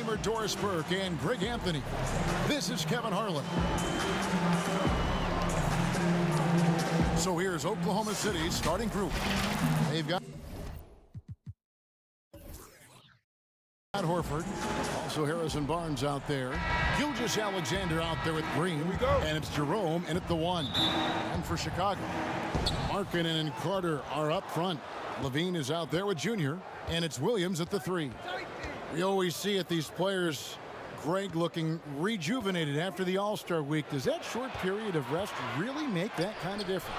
Famer Doris Burke and Greg Anthony. This is Kevin Harlan. So here's Oklahoma City's starting group. They've got Horford, also Harrison Barnes out there. Gilgeous Alexander out there with Green. Here we go. And it's Jerome in at the 1. And for Chicago, Markkanen and Carter are up front. Levine is out there with Junior. And it's Williams at the 3. We always see it, these players, Greg, looking rejuvenated after the All-Star week. Does that short period of rest really make that kind of difference?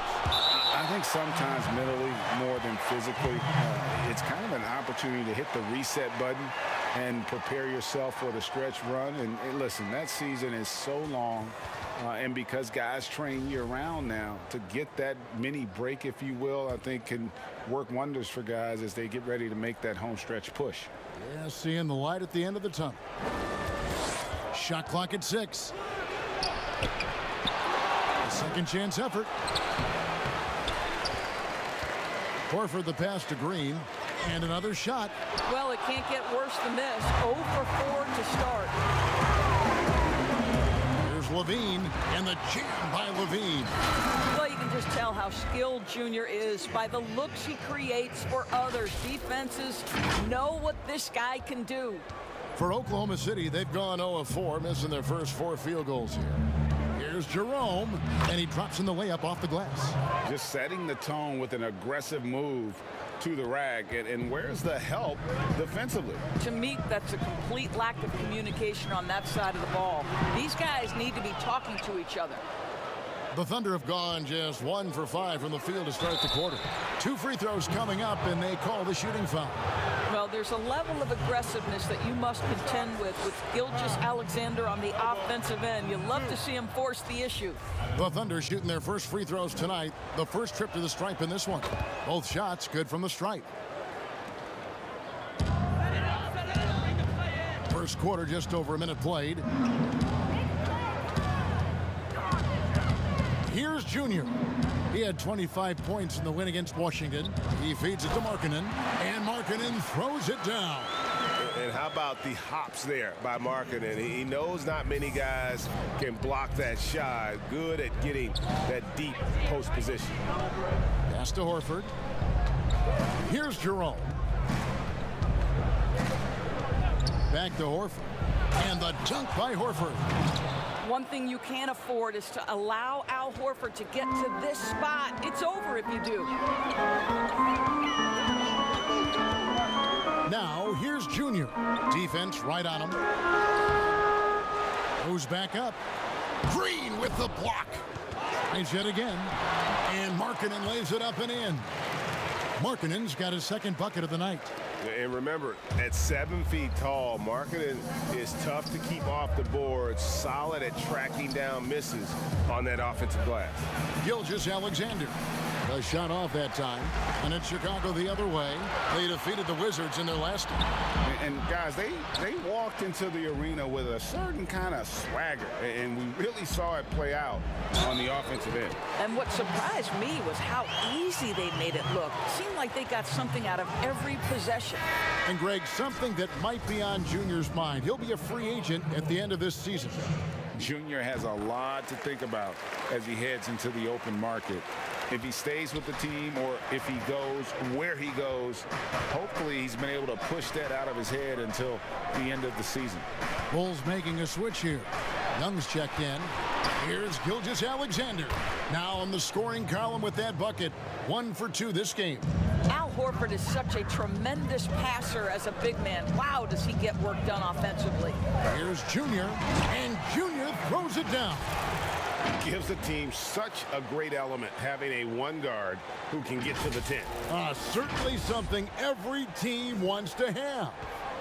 I think sometimes mentally more than physically. It's kind of an opportunity to hit the reset button and prepare yourself for the stretch run. And listen, that season is so long. And because guys train year-round now, to get that mini break, if you will, I think can work wonders for guys as they get ready to make that home stretch push. Yeah, seeing the light at the end of the tunnel. Shot clock at 6. A second chance effort. Horford the pass to Green. And another shot. Well, it can't get worse than this. 0 for 4 to start. Here's Levine, and the jam by Levine. Well, you can just tell how skilled Junior is by the looks he creates for others. Defenses know what this guy can do. For Oklahoma City, they've gone 0 of 4, missing their first 4 field goals here. Here's Jerome, and he drops in the layup off the glass. Just setting the tone with an aggressive move to the rack. And where's the help defensively? To me, that's a complete lack of communication on that side of the ball. These guys need to be talking to each other. The Thunder have gone just 1 for 5 from the field to start the quarter. 2 free throws coming up, and they call the shooting foul. Well, there's a level of aggressiveness that you must contend with Gilgeous Alexander on the offensive end. You love to see him force the issue. The Thunder shooting their first free throws tonight. The first trip to the stripe in this one. Both shots good from the stripe. First quarter, just over a minute played. Here's Junior. He had 25 points in the win against Washington. He feeds it to Markkanen, and Markkanen throws it down. And how about the hops there by Markkanen? He knows not many guys can block that shot. Good at getting that deep post position. Pass to Horford. Here's Jerome. Back to Horford. And the dunk by Horford. One thing you can't afford is to allow Al Horford to get to this spot. It's over if you do. Now, here's Junior. Defense right on him. Goes back up. Green with the block. Nice hit again. And Markkanen lays it up and in. Markkanen's got his second bucket of the night. And remember, at 7 feet tall, Markkanen is tough to keep off the board, solid at tracking down misses on that offensive glass. Gilgeous Alexander. A shot off that time. And it's Chicago the other way. They defeated the Wizards in their last game. And guys, they walked into the arena with a certain kind of swagger, and we really saw it play out on the offensive end. And what surprised me was how easy they made it look. It seemed like they got something out of every possession. And Greg, something that might be on Junior's mind. He'll be a free agent at the end of this season. Junior has a lot to think about as he heads into the open market. If he stays with the team or if he goes where he goes, hopefully he's been able to push that out of his head until the end of the season. Bulls making a switch here. Young's checked in. Here's Gilgeous Alexander. Now on the scoring column with that bucket. 1 for 2 this game. Al Horford is such a tremendous passer as a big man. Wow, does he get work done offensively. Here's Junior, and Junior throws it down. Gives the team such a great element having a one guard who can get to the 10. Certainly something every team wants to have.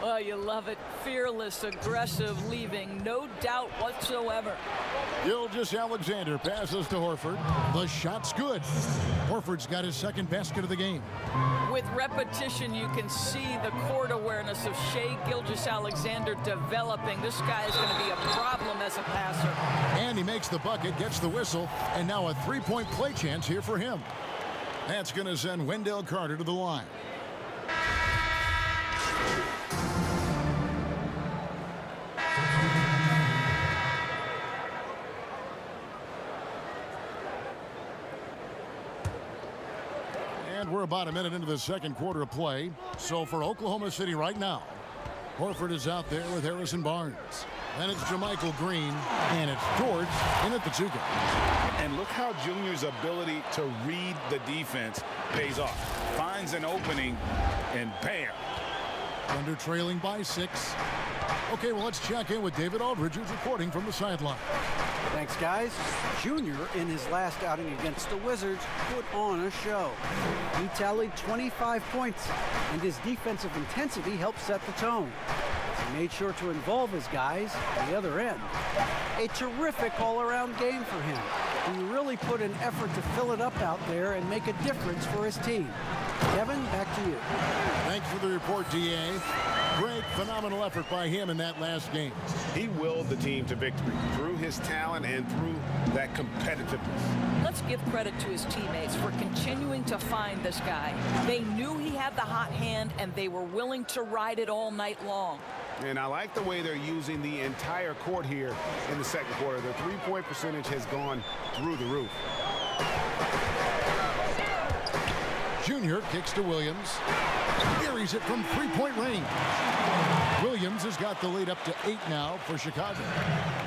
Oh, you love it. Fearless, aggressive, leaving no doubt whatsoever. Gilgeous Alexander passes to Horford. The shot's good. Horford's got his second basket of the game. With repetition, you can see the court awareness of Shai Gilgeous-Alexander developing. This guy is going to be a problem as a passer. And he makes the bucket, gets the whistle, and now a three-point play chance here for him. That's going to send Wendell Carter to the line. We're about a minute into the second quarter of play. So for Oklahoma City right now, Horford is out there with Harrison Barnes. And it's JaMychal Green, and it's George in at the two guard. And look how Junior's ability to read the defense pays off. Finds an opening, and bam. Thunder trailing by 6. Okay, well, let's check in with David Aldridge, who's reporting from the sideline. Thanks, guys. Junior, in his last outing against the Wizards, put on a show. He tallied 25 points, and his defensive intensity helped set the tone. He made sure to involve his guys at the other end. A terrific all-around game for him. He really put an effort to fill it up out there and make a difference for his team. Kevin, back to you. Thanks for the report, D.A. Great, phenomenal effort by him in that last game. He willed the team to victory through his talent and through that competitiveness. Let's give credit to his teammates for continuing to find this guy. They knew he had the hot hand, and they were willing to ride it all night long. And I like the way they're using the entire court here in the second quarter. The three-point percentage has gone through the roof. Junior kicks to Williams. Buries it from three-point range. Williams has got the lead up to 8 now for Chicago.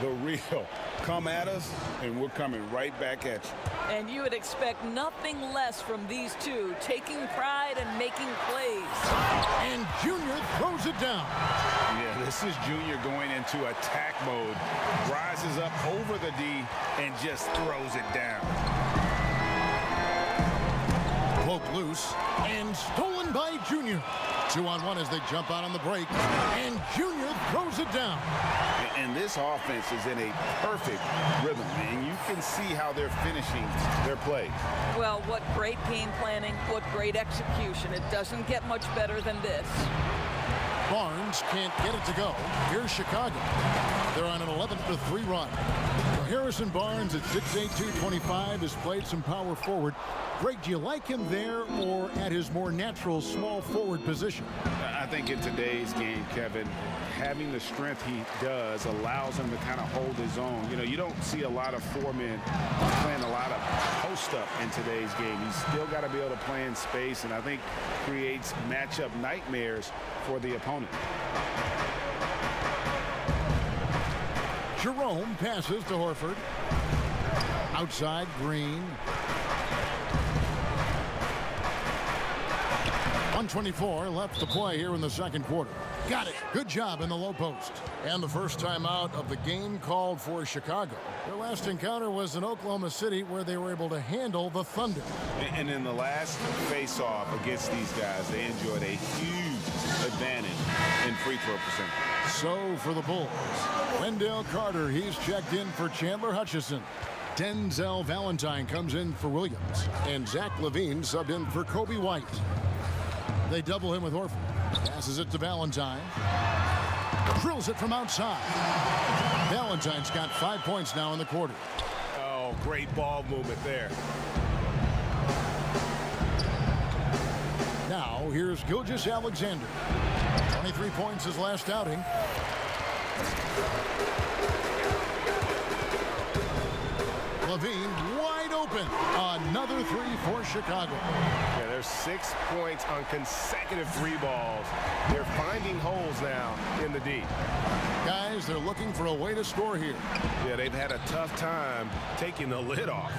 The real. Come at us, and we're coming right back at you. And you would expect nothing less from these two, taking pride and making plays. And Junior throws it down. Yeah, this is Junior going into attack mode. Rises up over the D and just throws it down. Poke loose and stolen by Junior. 2-on-1 as they jump out on the break. And Junior throws it down. And this offense is in a perfect rhythm, and you can see how they're finishing their play. Well, what great game planning, what great execution. It doesn't get much better than this. Barnes can't get it to go. Here's Chicago. They're on an 11-3 run. Harrison Barnes at 6'8", 225 has played some power forward. Greg, do you like him there or at his more natural small forward position? I think in today's game, Kevin, having the strength he does allows him to kind of hold his own. You know, you don't see a lot of four-men playing a lot of post-up in today's game. He's still got to be able to play in space, and I think creates matchup nightmares for the opponent. Jerome passes to Horford. Outside, Green. 1:24 left to play here in the second quarter. Got it. Good job in the low post. And the first time out of the game called for Chicago. Their last encounter was in Oklahoma City, where they were able to handle the Thunder. And in the last face-off against these guys, they enjoyed a huge advantage in free throw percentage. So for the Bulls, Wendell Carter, he's checked in for Chandler Hutchison. Denzel Valentine comes in for Williams. And Zach LaVine subbed in for Kobe White. They double him with Horford. Passes it to Valentine. Drills it from outside. Valentine's got 5 points now in the quarter. Oh, great ball movement there. Now, here's Gilgeous-Alexander. 23 points his last outing. LaVine wide open. Another three for Chicago. Yeah, there's 6 points on consecutive three balls. They're finding holes now in the D. Guys, they're looking for a way to score here. Yeah, they've had a tough time taking the lid off.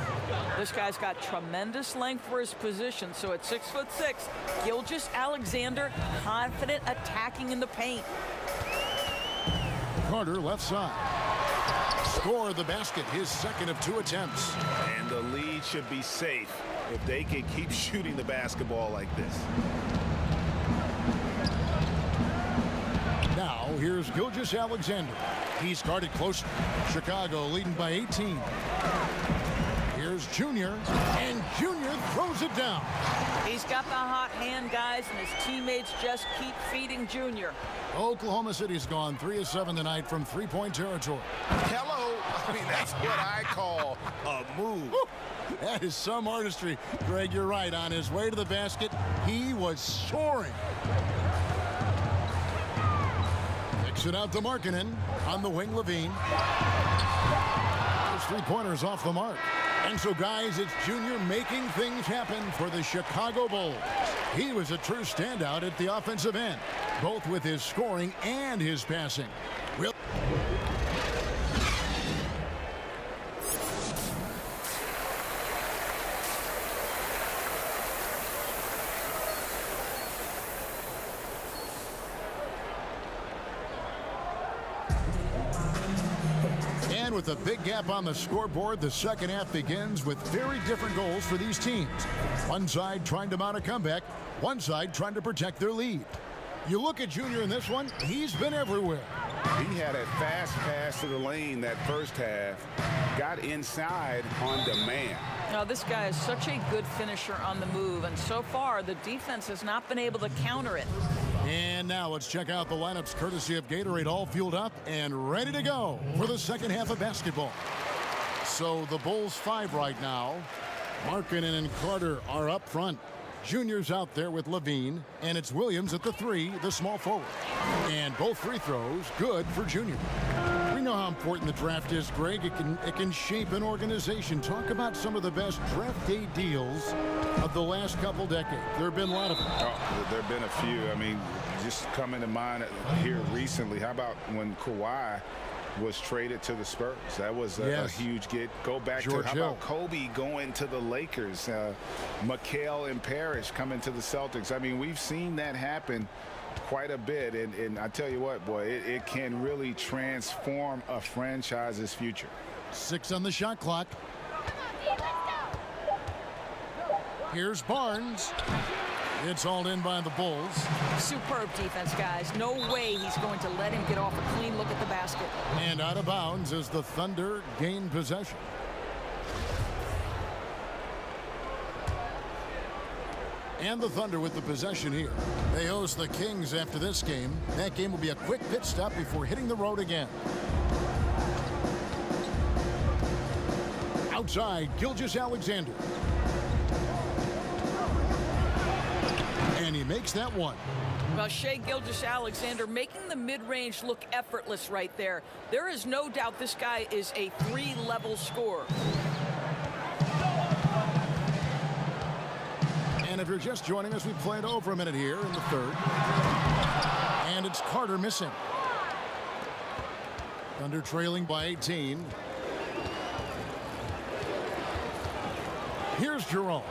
This guy's got tremendous length for his position, so at 6'6", Gilgeous-Alexander confident attacking in the paint. Carter left side. Score the basket, his second of 2 attempts. And the lead should be safe if they can keep shooting the basketball like this. Now, here's Gilgeous-Alexander. He's guarded closer. Chicago leading by 18. Here's Junior, and Junior throws it down. He's got the hot hand, guys, and his teammates just keep feeding Junior. Oklahoma City's gone 3 of 7 tonight from three-point territory. Hello. I mean, that's what I call a move. Woo! That is some artistry. Greg, you're right. On his way to the basket, he was soaring. Kicks it out to Markkanen. On the wing, LaVine. Those three-pointers off the mark. And so, guys, it's Junior making things happen for the Chicago Bulls. He was a true standout at the offensive end, both with his scoring and his passing. And with a big gap on the scoreboard, the second half begins with very different goals for these teams. One side trying to mount a comeback, one side trying to protect their lead. You look at Junior in this one, he's been everywhere. He had a fast pass to the lane that first half, got inside on demand. Now, this guy is such a good finisher on the move, and so far the defense has not been able to counter it. And now let's check out the lineups courtesy of Gatorade, all fueled up and ready to go for the second half of basketball. So the Bulls 5 right now. Markkanen and Carter are up front. Junior's out there with Levine, and it's Williams at the 3, the small forward. And both free throws good for Junior. We know how important the draft is, Greg. It can shape an organization. Talk about some of the best draft day deals of the last couple decades. There have been a lot of them. Oh, there have been a few. I mean, just coming to mind here recently, how about when Kawhi was traded to the Spurs? That was a huge get. Go back to how about Kobe going to the Lakers, McHale and Parrish coming to the Celtics. I mean, we've seen that happen quite a bit, and I tell you what, boy, it can really transform a franchise's future. 6 on the shot clock. Here's Barnes. It's hauled in by the Bulls. Superb defense, guys. No way he's going to let him get off a clean look at the basket. And out of bounds as the Thunder gain possession. And the Thunder with the possession here. They host the Kings after this game. That game will be a quick pit stop before hitting the road again. Outside, Gilgeous-Alexander. And he makes that one. Well, Shai Gilgeous-Alexander making the mid-range look effortless right there. There is no doubt this guy is a 3-level scorer. And if you're just joining us, we played over a minute here in the third. And it's Carter missing. Thunder trailing by 18. Here's Jerome.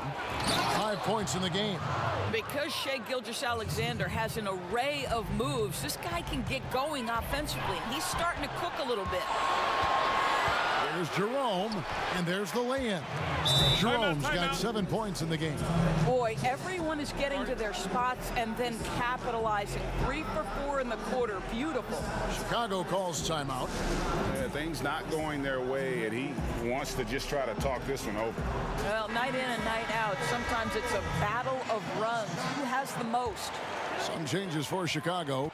5 points in the game. Because Shai Gilgeous-Alexander has an array of moves, this guy can get going offensively. He's starting to cook a little bit. There's Jerome, and there's the lay-in. Jerome's got 7 points in the game. Boy, everyone is getting to their spots and then capitalizing. 3 for 4 in the quarter. Beautiful. Chicago calls timeout. Yeah, things not going their way, and he wants to just try to talk this one over. Well, night in and night out, sometimes it's a battle of runs. Who has the most? Some changes for Chicago.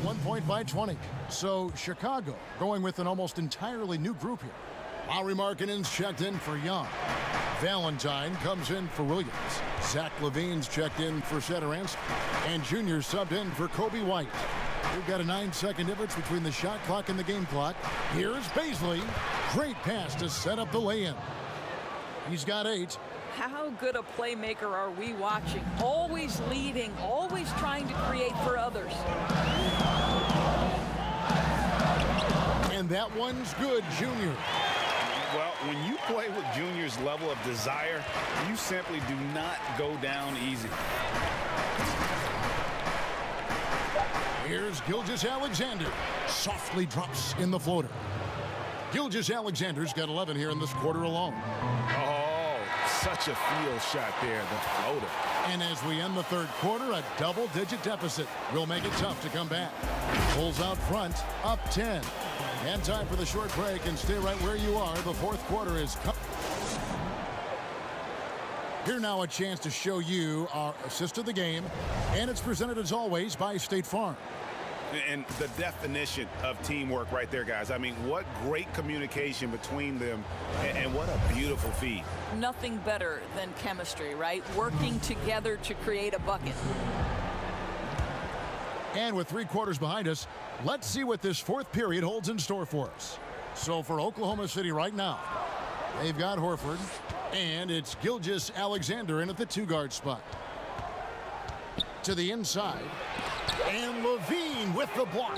1 point by 20. So Chicago going with an almost entirely new group here. Lauri Markkanen's checked in for Young. Valentine comes in for Williams. Zach LaVine's checked in for Satoransky. And Junior subbed in for Kobe White. We've got a 9-second difference between the shot clock and the game clock. Here's Baisley. Great pass to set up the lay-in. He's got 8. How good a playmaker are we watching? Always leading, always trying to create for others. And that one's good, Junior. Well, when you play with Junior's level of desire, you simply do not go down easy. Here's Gilgeous-Alexander. Softly drops in the floater. Gilgeous-Alexander's got 11 here in this quarter alone. Oh, such a field shot there, the floater. And as we end the third quarter, a double-digit deficit will make it tough to come back. Bulls out front, up 10. And time for the short break, and stay right where you are. The fourth quarter is coming. Here now a chance to show you our assist of the game, and it's presented as always by State Farm. And the definition of teamwork right there, guys. I mean, what great communication between them, and what a beautiful feed. Nothing better than chemistry, right? Working together to create a bucket. And with 3 quarters behind us, let's see what this 4th period holds in store for us. So for Oklahoma City right now, they've got Horford, and it's Gilgeous-Alexander in at the 2-guard spot. To the inside, and Levine with the block.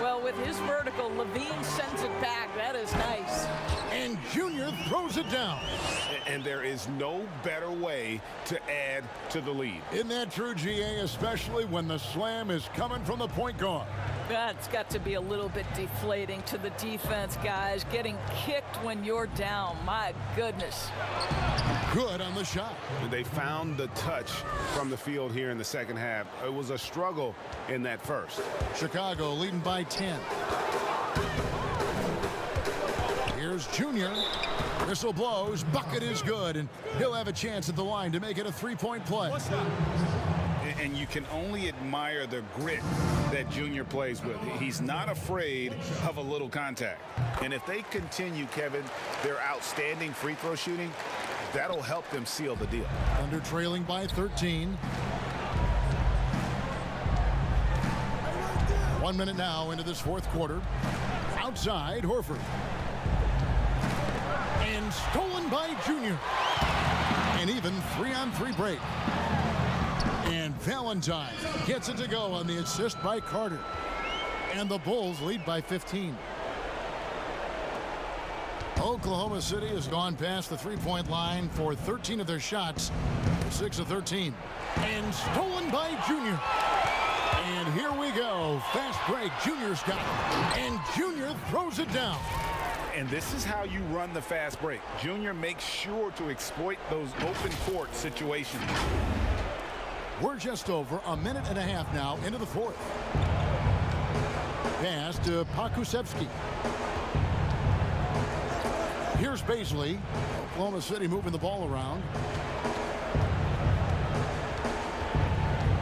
Well, with his vertical, Levine sends it back. That is nice. And Junior throws it down. And there is no better way to add to the lead. Isn't that true, GA, especially when the slam is coming from the point guard? That's got to be a little bit deflating to the defense, guys. Getting kicked when you're down. My goodness. Good on the shot. They found the touch from the field here in the second half. It was a struggle in that first. Chicago leading by 10. Here's Junior. Whistle blows. Bucket is good, and he'll have a chance at the line to make it a 3-point play. And you can only admire the grit that Junior plays with. He's not afraid of a little contact. And if they continue, Kevin, their outstanding free throw shooting, that'll help them seal the deal. Thunder trailing by 13. 1 minute now into this 4th quarter. Outside, Horford. And stolen by Junior. An even 3-on-3 break. And Valentine gets it to go on the assist by Carter. And the Bulls lead by 15. Oklahoma City has gone past the 3-point line for 13 of their shots. 6 of 13. And stolen by Junior. And here we go. Fast break. Junior's got it. And Junior throws it down. And this is how you run the fast break. Junior makes sure to exploit those open court situations. We're just over a minute and a half now into the 4th. Pass to Pakusevsky. Here's Baisley. Oklahoma City moving the ball around.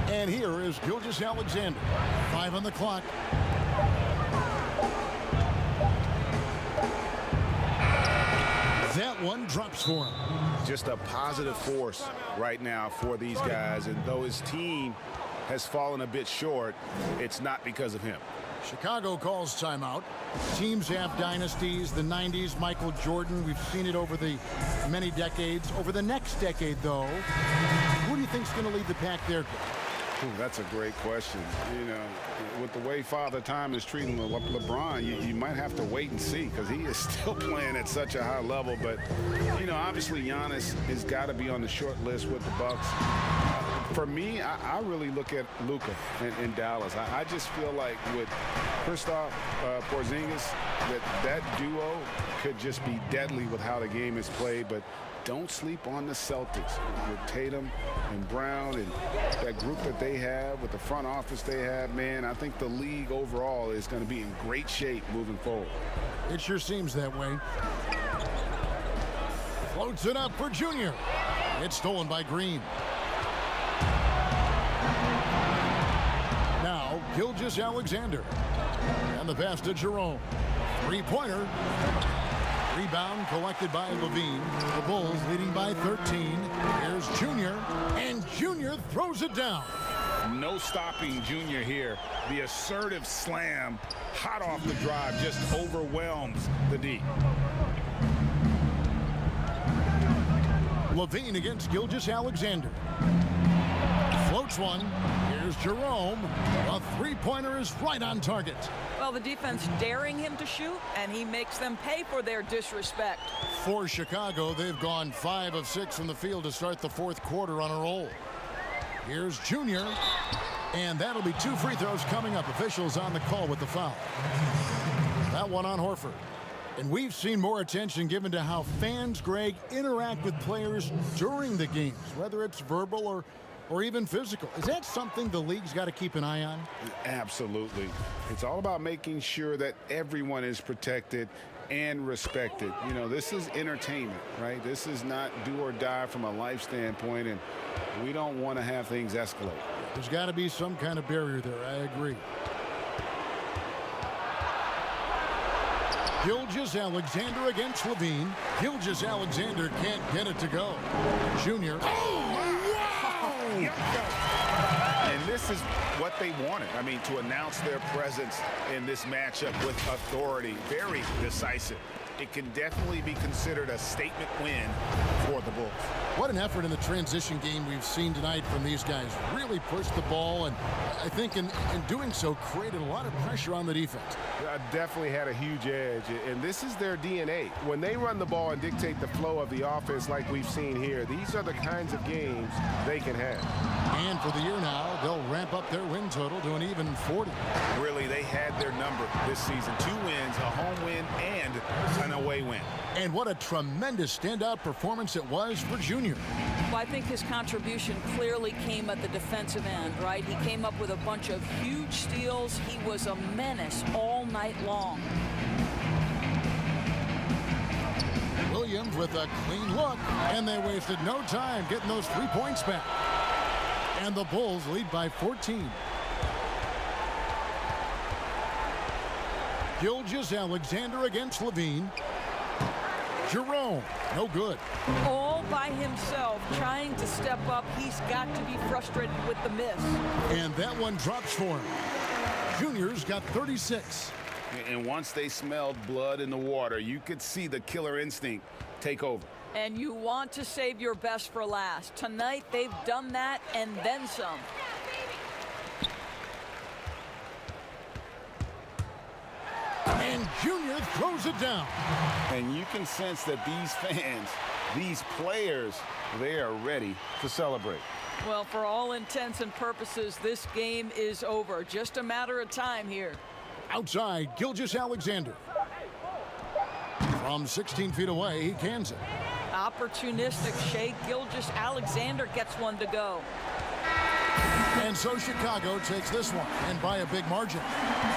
And here is Gilgeous-Alexander. 5 on the clock. That one drops for him. Just a positive force right now for these guys. And though his team has fallen a bit short, it's not because of him. Chicago calls timeout. Teams have dynasties. The 90s, Michael Jordan. We've seen it over the many decades. Over the next decade, though, who do you think's going to lead the pack there? Ooh, that's a great question. You know, with the way Father Time is treating LeBron, you might have to wait and see because he is still playing at such a high level. But, you know, obviously Giannis has got to be on the short list with the Bucks. For me, I really look at Luka in Dallas. I just feel like with Kristaps Porzingis, that duo could just be deadly with how the game is played. But don't sleep on the Celtics with Tatum and Brown and that group that they have with the front office they have. Man, I think the league overall is going to be in great shape moving forward. It sure seems that way. Floats it up for Junior. It's stolen by Green. Now, Gilgeous-Alexander. And the pass to Jerome. 3-pointer. Rebound collected by Levine. The Bulls leading by 13. Here's Junior. And Junior throws it down. No stopping Junior here. The assertive slam, hot off the drive, just overwhelms the D. Levine against Gilgeous-Alexander. Floats one. Here's Jerome. A 3-pointer is right on target. Well, the defense daring him to shoot, and he makes them pay for their disrespect. For Chicago, they've gone 5 of 6 from the field to start the 4th quarter on a roll. Here's Junior. And that'll be 2 free throws coming up. Officials on the call with the foul. That one on Horford. And we've seen more attention given to how fans, Greg, interact with players during the games, whether it's verbal or even physical. Is that something the league's got to keep an eye on? Absolutely. It's all about making sure that everyone is protected and respected. You know, this is entertainment, right? This is not do or die from a life standpoint, and we don't want to have things escalate. There's got to be some kind of barrier there. I agree. Gilgeous-Alexander against Levine. Gilgeous-Alexander can't get it to go. Junior. And this is what they wanted. I mean, to announce their presence in this matchup with authority, very decisive. It can definitely be considered a statement win for the Bulls. What an effort in the transition game we've seen tonight from these guys. Really pushed the ball, and I think in doing so created a lot of pressure on the defense. Definitely had a huge edge, and this is their DNA. When they run the ball and dictate the flow of the offense like we've seen here, these are the kinds of games they can have. And for the year now, they'll ramp up their win total to an even 40. Really, they had their number this season. 2 wins, a home win, and an away win. And what a tremendous standout performance it was for Junior. Well, I think his contribution clearly came at the defensive end, right? He came up with a bunch of huge steals. He was a menace all night long. Williams with a clean look, and they wasted no time getting those 3 points back. And the Bulls lead by 14. Gilgeous-Alexander against Levine. Jerome, no good. All by himself, trying to step up. He's got to be frustrated with the miss. And that one drops for him. Junior's got 36. And once they smelled blood in the water, you could see the killer instinct take over. And you want to save your best for last. Tonight, they've done that and then some. And Junior throws it down. And you can sense that these fans, these players, they are ready to celebrate. Well, for all intents and purposes, this game is over. Just a matter of time here. Outside, Gilgeous-Alexander. From 16 feet away, he cans it. Opportunistic Shai Gilgeous-Alexander gets one to go. And so Chicago takes this one, and by a big margin.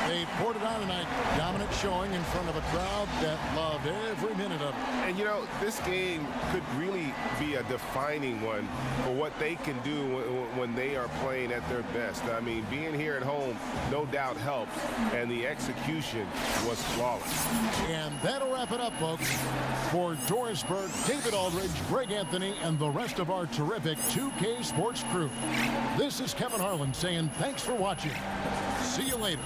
They poured it on tonight. Dominant showing in front of a crowd that loved every minute of it. And, you know, this game could really be a defining one for what they can do when they are playing at their best. I mean, being here at home, no doubt helps, and the execution was flawless. And that'll wrap it up, folks. For Doris Burke, David Aldridge, Greg Anthony, and the rest of our terrific 2K Sports crew, this is Kevin Harlan saying thanks for watching. See you later.